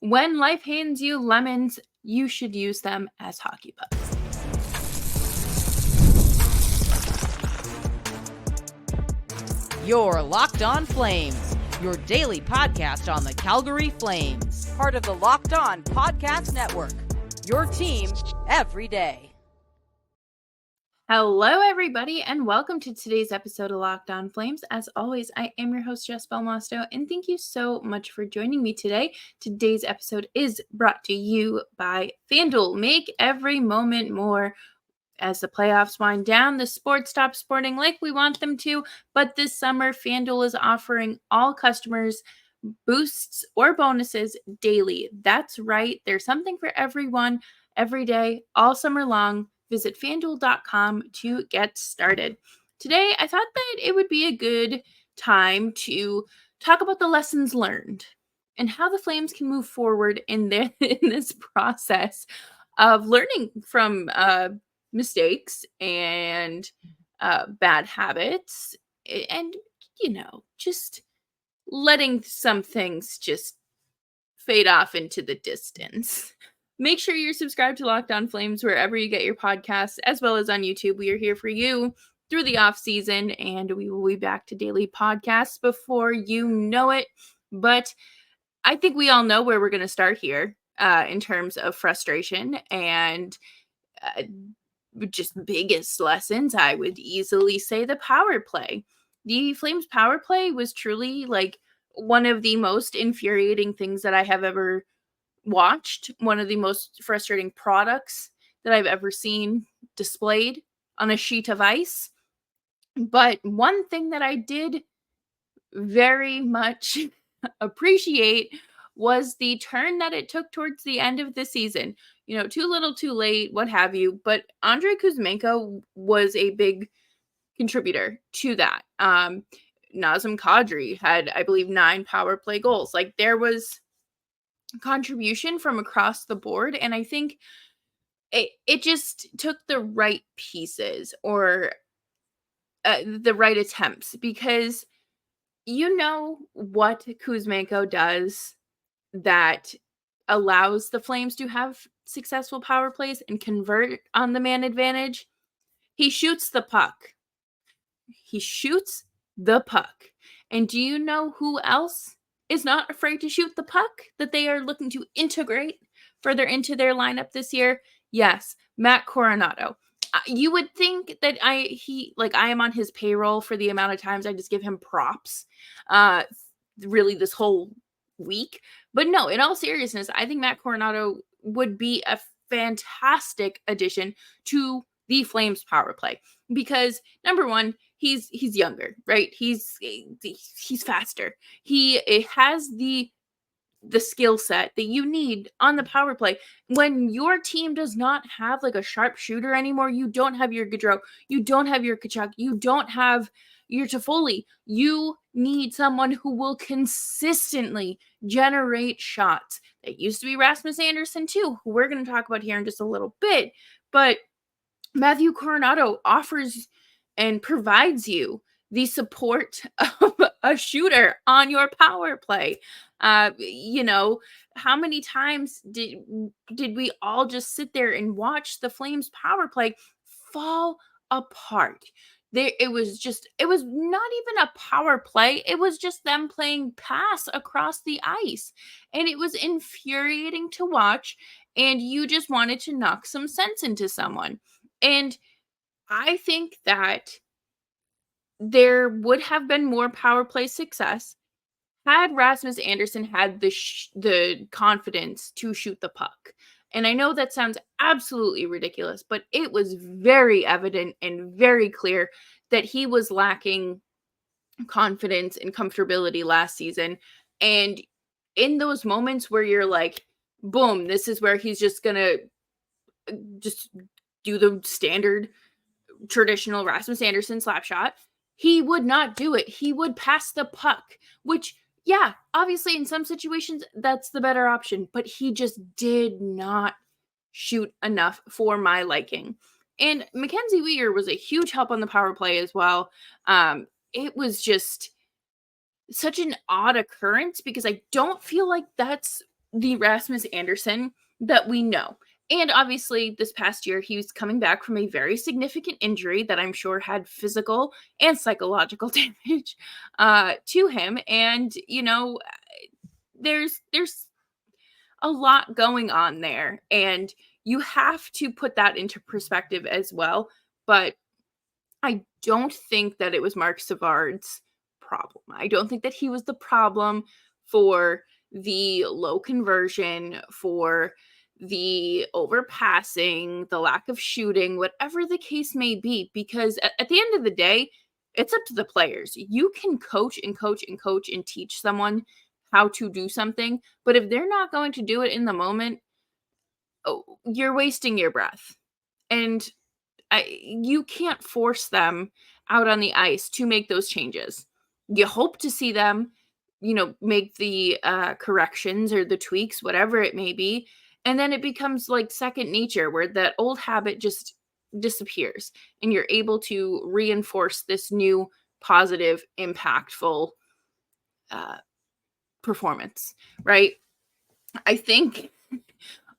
When life hands you lemons, you should use them as hockey pucks. You're Locked On Flames, your daily podcast on the Calgary Flames. Part of the Locked On Podcast Network, your team every day. Hello, everybody, and welcome to today's episode of Locked On Flames. As always, I am your host, Jess Belmosto, and thank you so much for joining me today. Today's episode is brought to you by FanDuel. Make every moment more. As the playoffs wind down, the sports stop sporting like we want them to, but this summer, FanDuel is offering all customers boosts or bonuses daily. That's right. There's something for everyone, every day, all summer long. Visit FanDuel.com to get started. Today, I thought that it would be a good time to talk about the lessons learned and how the Flames can move forward in this process of learning from mistakes and bad habits, and just letting some things just fade off into the distance. Make sure you're subscribed to Locked On Flames wherever you get your podcasts, as well as on YouTube. We are here for you through the off season, and we will be back to daily podcasts before you know it. But I think we all know where we're going to start here in terms of frustration and just biggest lessons. I would easily say the power play. The Flames power play was truly like one of the most infuriating things that I have ever watched, one of the most frustrating products that I've ever seen displayed on a sheet of ice. But one thing that I did very much appreciate was the turn that it took towards the end of the season. Too little, too late, what have you. But Andrei Kuzmenko was a big contributor to that. Nazem Kadri had, I believe, 9 power play goals. Like, there was contribution from across the board, and I think it just took the right pieces or the right attempts, because what Kuzmenko does that allows the Flames to have successful power plays and convert on the man advantage. He shoots the puck. And do you know who else is not afraid to shoot the puck that they are looking to integrate further into their lineup this year? Yes, Matt Coronato. You would think that I am on his payroll for the amount of times I just give him props really this whole week. But no, in all seriousness, I think Matt Coronato would be a fantastic addition to the Flames power play, because number one, he's younger, right? He's faster. He has the skill set that you need on the power play. When your team does not have like a sharp shooter anymore, you don't have your Gaudreau, you don't have your Kachuk, you don't have your Toffoli. You need someone who will consistently generate shots. That used to be Rasmus Andersson too, who we're going to talk about here in just a little bit. But Matthew Coronato offers and provides you the support of a shooter on your power play. How many times did we all just sit there and watch the Flames power play fall apart? It was not even a power play. It was just them playing pass across the ice. And it was infuriating to watch. And you just wanted to knock some sense into someone. And I think that there would have been more power play success had Rasmus Andersson had the confidence to shoot the puck. And I know that sounds absolutely ridiculous, but it was very evident and very clear that he was lacking confidence and comfortability last season. And in those moments where you're like, boom, this is where he's just going to just do the standard traditional Rasmus Andersson slap shot, he would not do it. He would pass the puck, which, yeah, obviously in some situations that's the better option, but he just did not shoot enough for my liking. And Mackenzie Weegar was a huge help on the power play as well. It was just such an odd occurrence because I don't feel like that's the Rasmus Andersson that we know. And obviously, this past year, he was coming back from a very significant injury that I'm sure had physical and psychological damage to him. And, there's a lot going on there. And you have to put that into perspective as well. But I don't think that it was Mark Savard's problem. I don't think that he was the problem for the low conversion, for the overpassing, the lack of shooting, whatever the case may be, because at the end of the day, it's up to the players. You can coach and coach and coach and teach someone how to do something, but if they're not going to do it in the moment, you're wasting your breath. And you can't force them out on the ice to make those changes. You hope to see them, make the corrections or the tweaks, whatever it may be. And then it becomes like second nature where that old habit just disappears and you're able to reinforce this new positive, impactful uh, performance, right? I think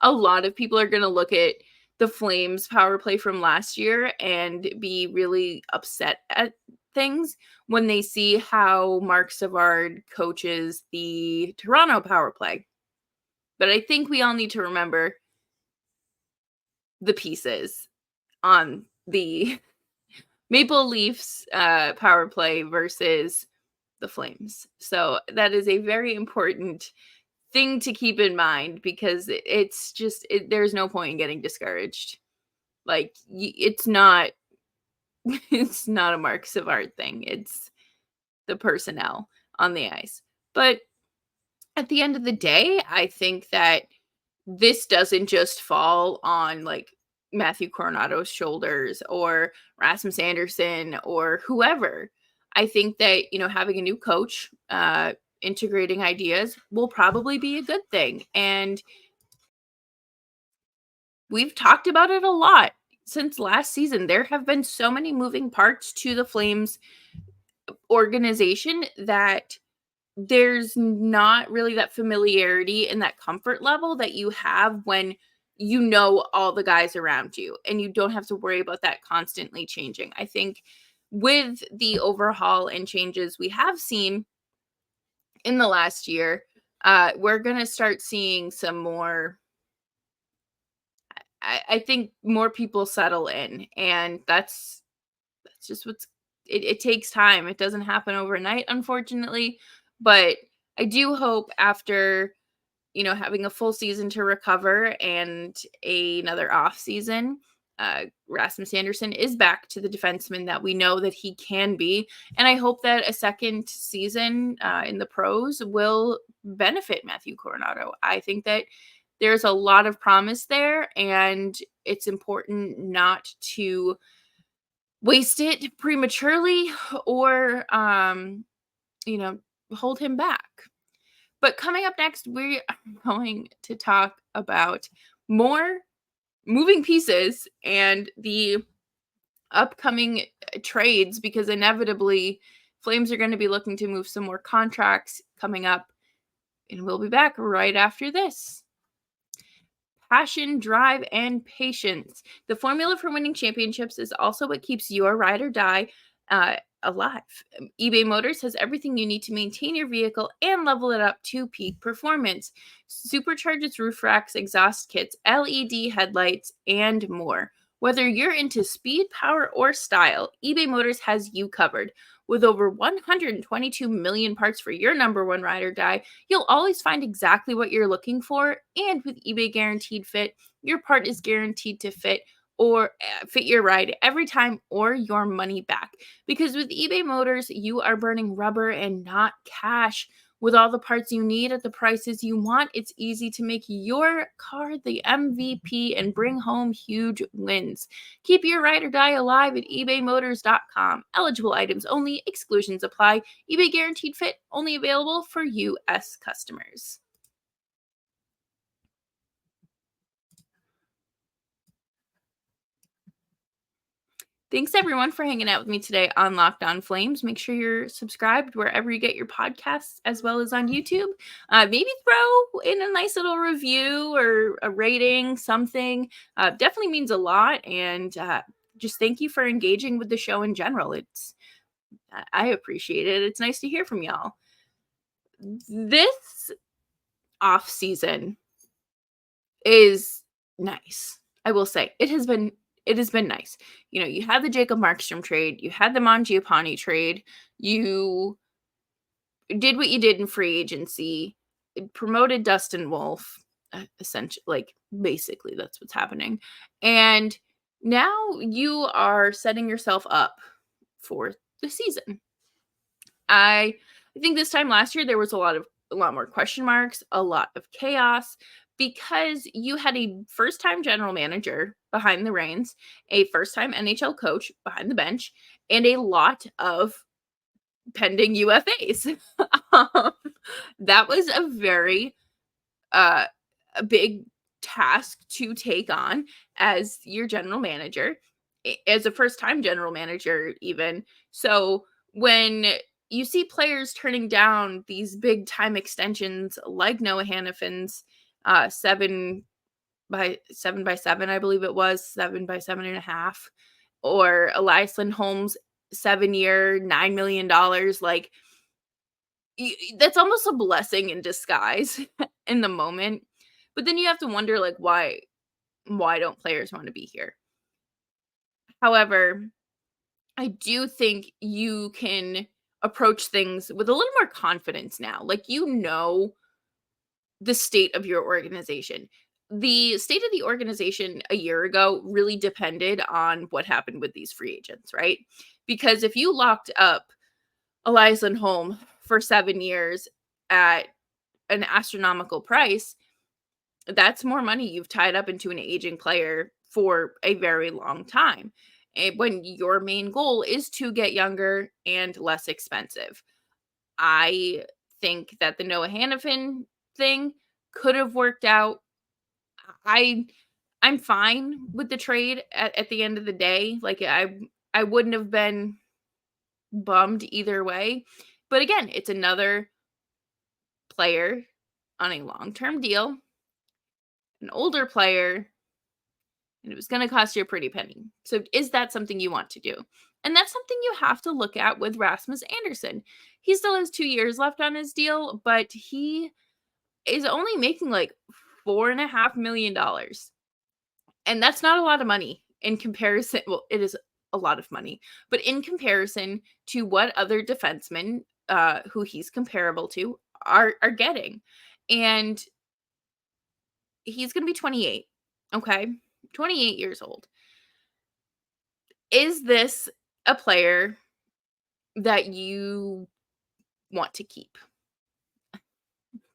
a lot of people are going to look at the Flames power play from last year and be really upset at things when they see how Mark Savard coaches the Toronto power play. But I think we all need to remember the pieces on the Maple Leafs power play versus the Flames. So that is a very important thing to keep in mind because it's just there's no point in getting discouraged. Like it's not it's not a Mark Savard thing. It's the personnel on the ice. But at the end of the day, I think that this doesn't just fall on like Matthew Coronato's shoulders or Rasmus Andersson or whoever. I think that, having a new coach, integrating ideas will probably be a good thing. And we've talked about it a lot since last season. There have been so many moving parts to the Flames organization that there's not really that familiarity and that comfort level that you have when you know all the guys around you and you don't have to worry about that constantly changing. I think with the overhaul and changes we have seen in the last year, we're going to start seeing some more. I think more people settle in, and that's just it takes time. It doesn't happen overnight, unfortunately, but I do hope after having a full season to recover and another off season, Rasmus Andersson is back to the defenseman that we know that he can be. And I hope that a second season in the pros will benefit Matthew Coronato. I think that there's a lot of promise there, and it's important not to waste it prematurely or, hold him back. But coming up next, we are going to talk about more moving pieces and the upcoming trades because inevitably Flames are going to be looking to move some more contracts coming up. And we'll be back right after this. Passion, drive, and patience. The formula for winning championships is also what keeps your ride or die alive. eBay Motors has everything you need to maintain your vehicle and level it up to peak performance. Supercharge its roof racks, exhaust kits, LED headlights, and more. Whether you're into speed, power, or style, eBay Motors has you covered. With over 122 million parts for your number one ride or die, you'll always find exactly what you're looking for. And with eBay Guaranteed Fit, your part is guaranteed to fit or fit your ride every time or your money back. Because with eBay Motors, you are burning rubber and not cash. With all the parts you need at the prices you want, it's easy to make your car the MVP and bring home huge wins. Keep your ride or die alive at ebaymotors.com. Eligible items only, exclusions apply. eBay Guaranteed Fit only available for U.S. customers. Thanks everyone for hanging out with me today on Locked On Flames. Make sure you're subscribed wherever you get your podcasts, as well as on YouTube. Maybe throw in a nice little review or a rating, something. Definitely means a lot. And just thank you for engaging with the show in general. I appreciate it. It's nice to hear from y'all. This off season is nice. I will say it has been nice. You had the Jacob Markstrom trade, you had the Mangiapane trade, you did what you did in free agency, promoted Dustin Wolf, essentially, basically that's what's happening. And now you are setting yourself up for the season. I think this time last year there was a lot more question marks, a lot of chaos, because you had a first-time general manager behind the reins, a first-time NHL coach behind the bench, and a lot of pending UFAs. That was a very a big task to take on as your general manager, as a first-time general manager even. So when you see players turning down these big time extensions like Noah Hannafin's 7 by 7, I believe it was 7 by 7.5, or Elias Lindholm's 7-year, $9 million, that's almost a blessing in disguise in the moment. But then you have to wonder, why don't players want to be here? However, I do think you can approach things with a little more confidence now. The state of your organization. The state of the organization a year ago really depended on what happened with these free agents, right? Because if you locked up Elias Lindholm for 7 years at an astronomical price, that's more money you've tied up into an aging player for a very long time. And when your main goal is to get younger and less expensive. I think that the Noah Hannafin thing could have worked out. I'm fine with the trade at the end of the day. I wouldn't have been bummed either way. But again, it's another player on a long-term deal, an older player, and it was going to cost you a pretty penny. So is that something you want to do? And that's something you have to look at with Rasmus Andersson. He still has 2 years left on his deal, but he is only making $4.5 million. And that's not a lot of money in comparison. Well, it is a lot of money, but in comparison to what other defensemen who he's comparable to are getting. And he's going to be 28. Okay. 28 years old. Is this a player that you want to keep?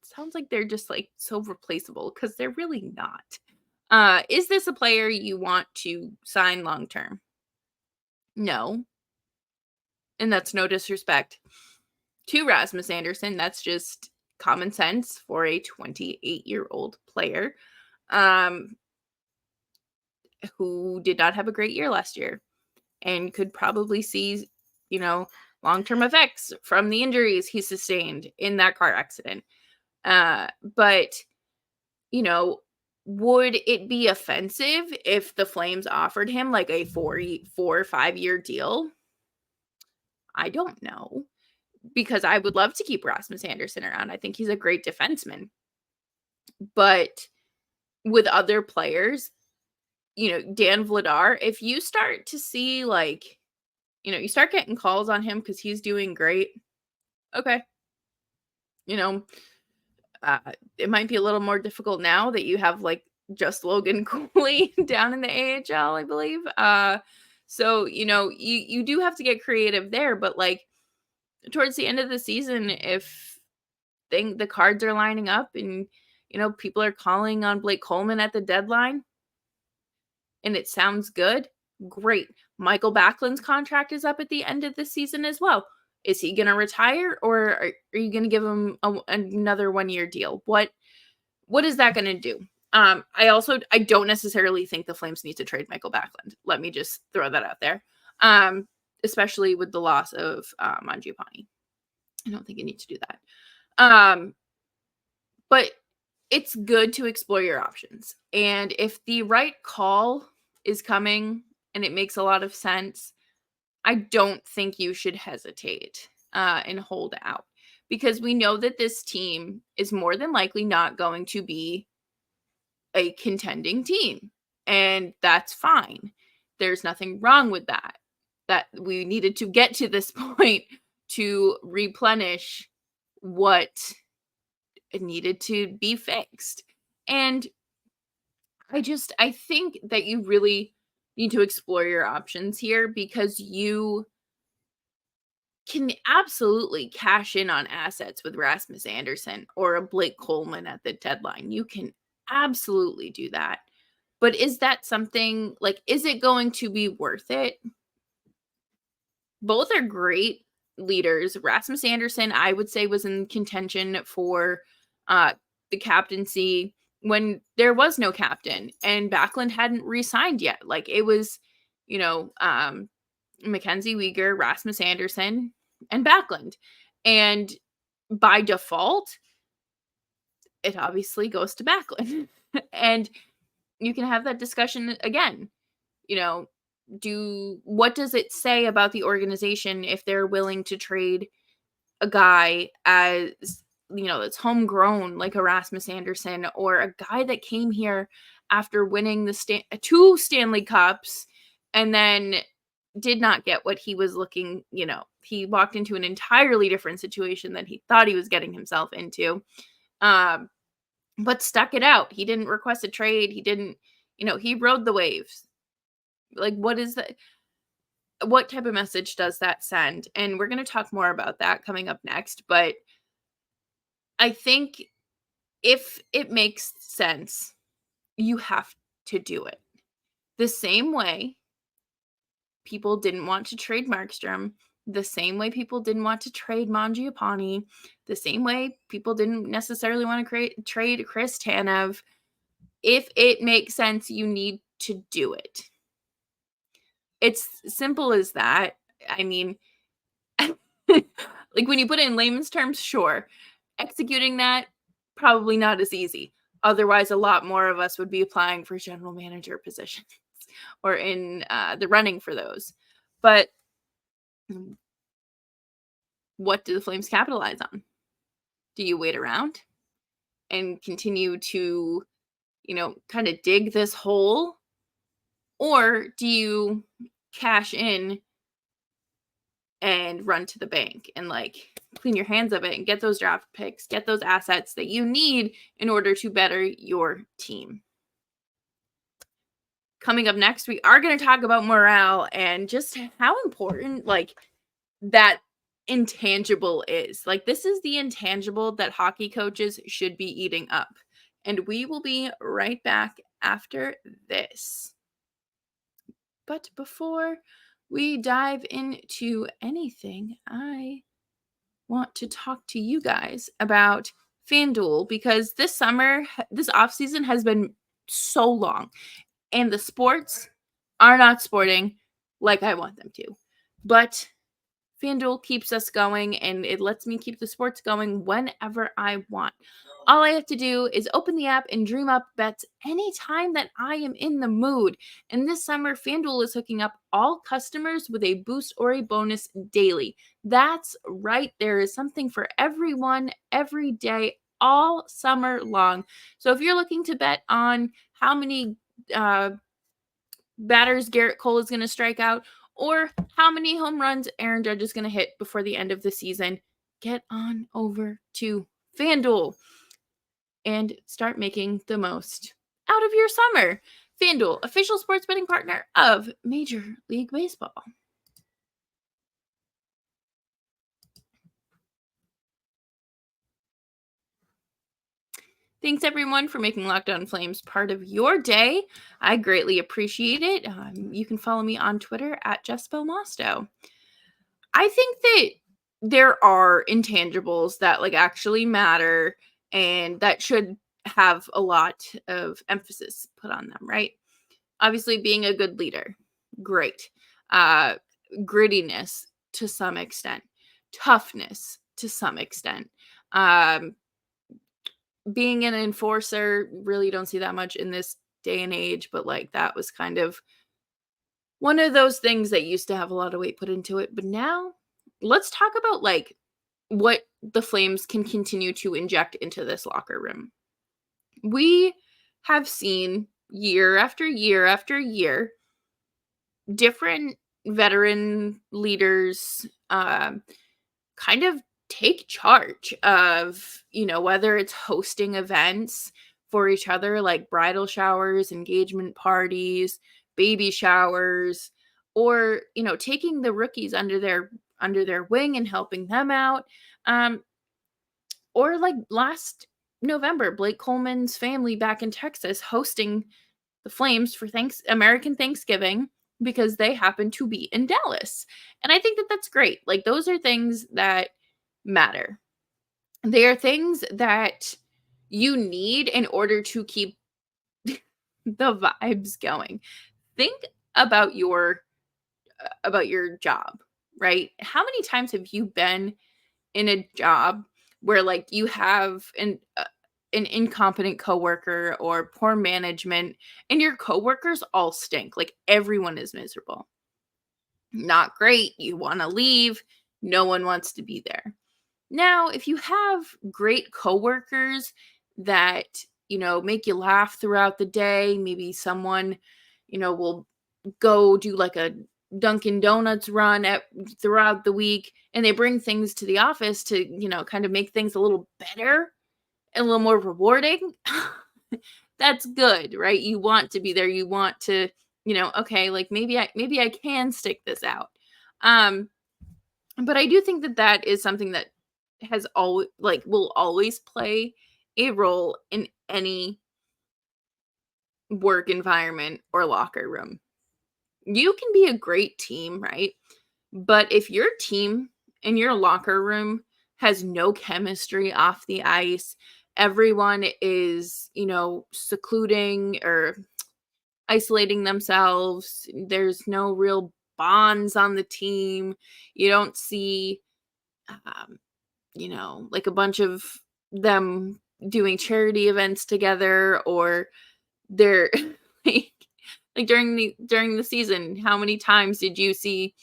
Sounds like they're just so replaceable, because they're really not. Is this a player you want to sign long term? No. And that's no disrespect to Rasmus Andersson. That's just common sense for a 28-year-old player who did not have a great year last year and could probably see, long-term effects from the injuries he sustained in that car accident. But, would it be offensive if the Flames offered him a 4 or 5 year deal? I don't know, because I would love to keep Rasmus Andersson around. I think he's a great defenseman. But with other players, Dan Vladar, if you start to see you start getting calls on him because he's doing great. Okay. It might be a little more difficult now that you have just Logan Cooley down in the AHL, I believe. So, you do have to get creative there, but towards the end of the season, if the cards are lining up and, people are calling on Blake Coleman at the deadline and it sounds good, great. Michael Backlund's contract is up at the end of the season as well. Is he going to retire, or are you going to give him another 1-year deal? What is that going to do? I don't necessarily think the Flames need to trade Michael Backlund. Let me just throw that out there. especially with the loss of Mangiapane. I don't think you need to do that. But it's good to explore your options. And if the right call is coming and it makes a lot of sense, I don't think you should hesitate and hold out, because we know that this team is more than likely not going to be a contending team. And that's fine. There's nothing wrong with that. That we needed to get to this point to replenish what needed to be fixed. And I think that you really need to explore your options here, because you can absolutely cash in on assets with Rasmus Andersson or a Blake Coleman at the deadline. You can absolutely do that. But is that something, like, is it going to be worth it? Both are great leaders. Rasmus Andersson, I would say, was in contention for the captaincy when there was no captain and Backlund hadn't re-signed yet. Like, it was, Mackenzie Weegar, Rasmus Andersson, and Backlund. And by default, it obviously goes to Backlund. And you can have that discussion again. What does it say about the organization if they're willing to trade a guy that's homegrown, like Rasmus Andersson, or a guy that came here after winning the 2 Stanley Cups and then did not get what he was looking, he walked into an entirely different situation than he thought he was getting himself into, but stuck it out. He didn't request a trade. He didn't, he rode the waves. Like, what is that? What type of message does that send? And we're going to talk more about that coming up next. But I think if it makes sense, you have to do it. The same way people didn't want to trade Markstrom, the same way people didn't want to trade Mangiapane, the same way people didn't necessarily want to trade Chris Tanev. If it makes sense, you need to do it. It's simple as that. I mean, like, when you put it in layman's terms, sure. Executing that, probably not as easy. Otherwise, a lot more of us would be applying for general manager positions or in the running for those. But what do the Flames capitalize on? Do you wait around and continue to, kind of dig this hole? Or do you cash in and run to the bank and, like, clean your hands of it and get those draft picks, get those assets that you need in order to better your team? Coming up next, we are going to talk about morale and just how important, like, that intangible is. Like, this is the intangible that hockey coaches should be eating up. And we will be right back after this. But before we dive into anything, I want to talk to you guys about FanDuel, because this offseason has been so long and the sports are not sporting like I want them to. But FanDuel keeps us going, and it lets me keep the sports going whenever I want. All I have to do is open the app and dream up bets anytime that I am in the mood. And this summer, FanDuel is hooking up all customers with a boost or a bonus daily. That's right. There is something for everyone every day, all summer long. So if you're looking to bet on how many batters Garrett Cole is going to strike out, or how many home runs Aaron Judge is going to hit before the end of the season, get on over to FanDuel and start making the most out of your summer. FanDuel, official sports betting partner of Major League Baseball. Thanks, everyone, for making Locked On Flames part of your day. I greatly appreciate it. You can follow me on Twitter at JessBelmosto. I think that there are intangibles that, like, actually matter and that should have a lot of emphasis put on them, right? Obviously, being a good leader, great. grittiness to some extent, toughness to some extent. Um, Being an enforcer, really don't see that much in this day and age, but like that was kind of one of those things that used to have a lot of weight put into it. But now let's talk about like what the Flames can continue to inject into this locker room. We have seen year after year after year different veteran leaders kind of take charge of, whether it's hosting events for each other like bridal showers, engagement parties, baby showers, or, taking the rookies under their wing and helping them out. Um, or like last November, Blake Coleman's family back in Texas hosting the Flames for American Thanksgiving because they happen to be in Dallas. And I think that that's great. Like those are things that matter. They are things that you need in order to keep the vibes going. Think about your job, right? How many times have you been in a job where like you have an incompetent coworker or poor management and your coworkers all stink, like everyone is miserable, not great, you want to leave, no one wants to be there. Now if you have great coworkers that make you laugh throughout the day, maybe someone will go do like a Dunkin' Donuts run throughout the week, and they bring things to the office to, kind of make things a little better and a little more rewarding. That's good, right? You want to be there. You want to, okay, like maybe I can stick this out. But I do think that that is something that has always will always play a role in any work environment or locker room. You can be a great team, right? But if your team in your locker room has no chemistry off the ice, everyone is, secluding or isolating themselves, there's no real bonds on the team, you don't see, like a bunch of them doing charity events together, or they're like during the season, how many times did you see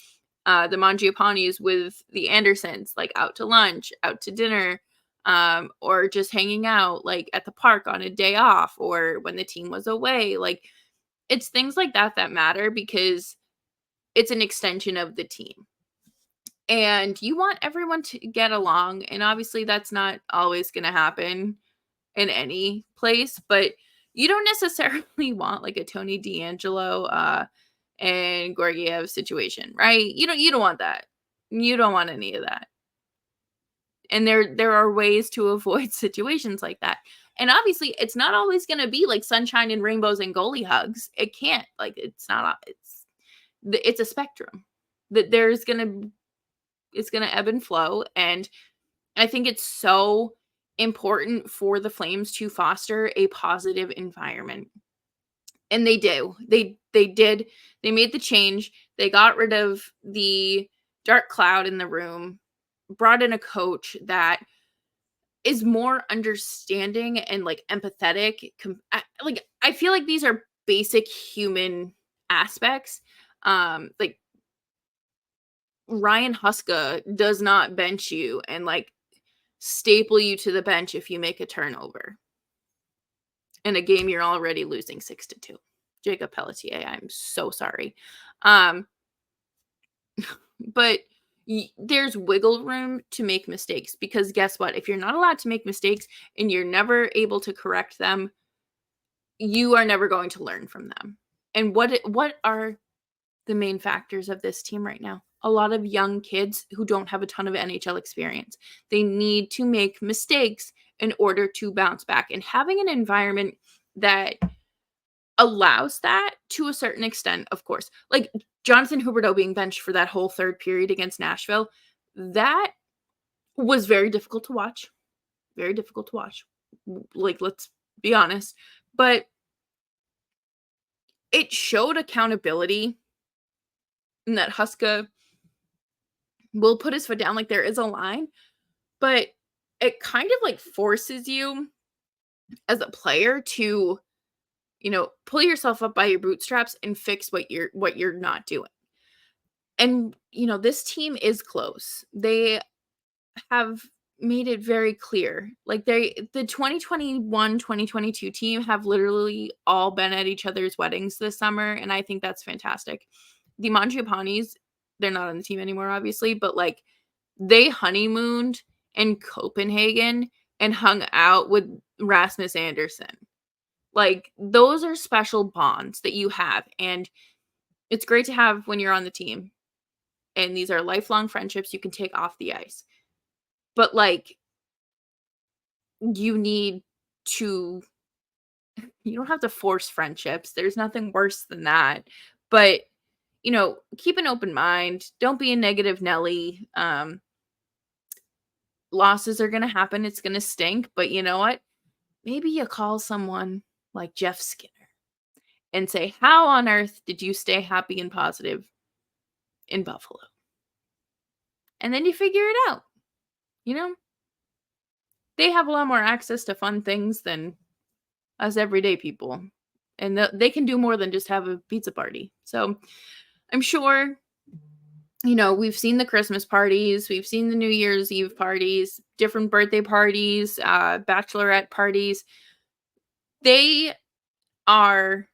the Mangiapanis with the Andersons, like out to lunch, out to dinner, or just hanging out like at the park on a day off or when the team was away? Like it's things like that that matter because it's an extension of the team. And you want everyone to get along, and obviously that's not always going to happen in any place, but you don't necessarily want like a Tony D'Angelo and Gorgiev situation, right? You don't want that. You don't want any of that. And there are ways to avoid situations like that. And obviously, it's not always going to be like sunshine and rainbows and goalie hugs. It can't. Like it's not. It's a spectrum. That it's going to ebb and flow, and I think it's so important for the Flames to foster a positive environment. And they do. They did. They made the change. They got rid of the dark cloud in the room, brought in a coach that is more understanding and like empathetic. I feel like these are basic human aspects. Like Ryan Huska does not bench you and like staple you to the bench if you make a turnover in a game you're already losing 6-2. Jacob Pelletier, I'm so sorry. But there's wiggle room to make mistakes, because guess what? If you're not allowed to make mistakes and you're never able to correct them, you are never going to learn from them. And what are the main factors of this team right now? A lot of young kids who don't have a ton of NHL experience. They need to make mistakes in order to bounce back. And having an environment that allows that to a certain extent, of course. Like Jonathan Huberdeau being benched for that whole third period against Nashville, that was very difficult to watch. Very difficult to watch. Like, let's be honest. But it showed accountability, and that Huska will put his foot down. Like, there is a line, but it kind of like forces you as a player to, pull yourself up by your bootstraps and fix what you're not doing. And, this team is close. They have made it very clear. Like, the 2021-2022 team have literally all been at each other's weddings this summer, and I think that's fantastic. The Mangiapanis, they're not on the team anymore, obviously, but like, they honeymooned in Copenhagen and hung out with Rasmus Andersson. Like, those are special bonds that you have, and it's great to have when you're on the team. And these are lifelong friendships you can take off the ice. But, like, you need to you don't have to force friendships. There's nothing worse than that. But, keep an open mind. Don't be a negative Nelly. Losses are gonna happen. It's gonna stink. But you know what? Maybe you call someone like Jeff Skinner and say, "How on earth did you stay happy and positive in Buffalo?" And then you figure it out. You know? They have a lot more access to fun things than us everyday people. And they can do more than just have a pizza party. So I'm sure, we've seen the Christmas parties, we've seen the New Year's Eve parties, different birthday parties, bachelorette parties. They are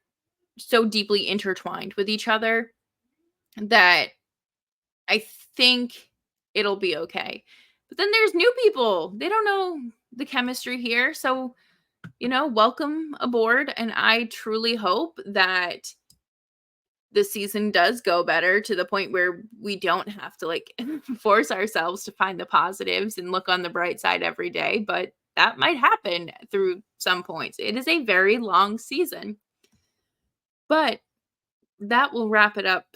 so deeply intertwined with each other that I think it'll be okay. But then there's new people. They don't know the chemistry here. So, welcome aboard. And I truly hope that the season does go better to the point where we don't have to like force ourselves to find the positives and look on the bright side every day. But that might happen through some points. It is a very long season. But that will wrap it up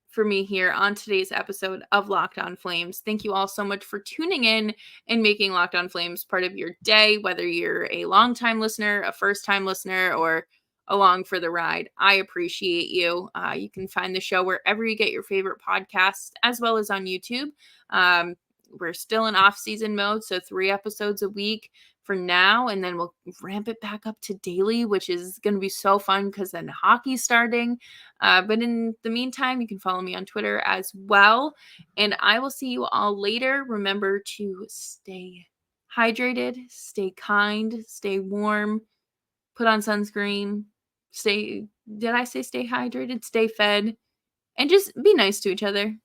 for me here on today's episode of Locked On Flames. Thank you all so much for tuning in and making Locked On Flames part of your day, whether you're a longtime listener, a first-time listener, or along for the ride. I appreciate you. You can find the show wherever you get your favorite podcasts, as well as on YouTube. We're still in off-season mode, so 3 episodes a week for now, and then we'll ramp it back up to daily, which is going to be so fun because then hockey's starting. But in the meantime, you can follow me on Twitter as well, and I will see you all later. Remember to stay hydrated, stay kind, stay warm, put on sunscreen, did I say stay hydrated? Stay fed, and just be nice to each other.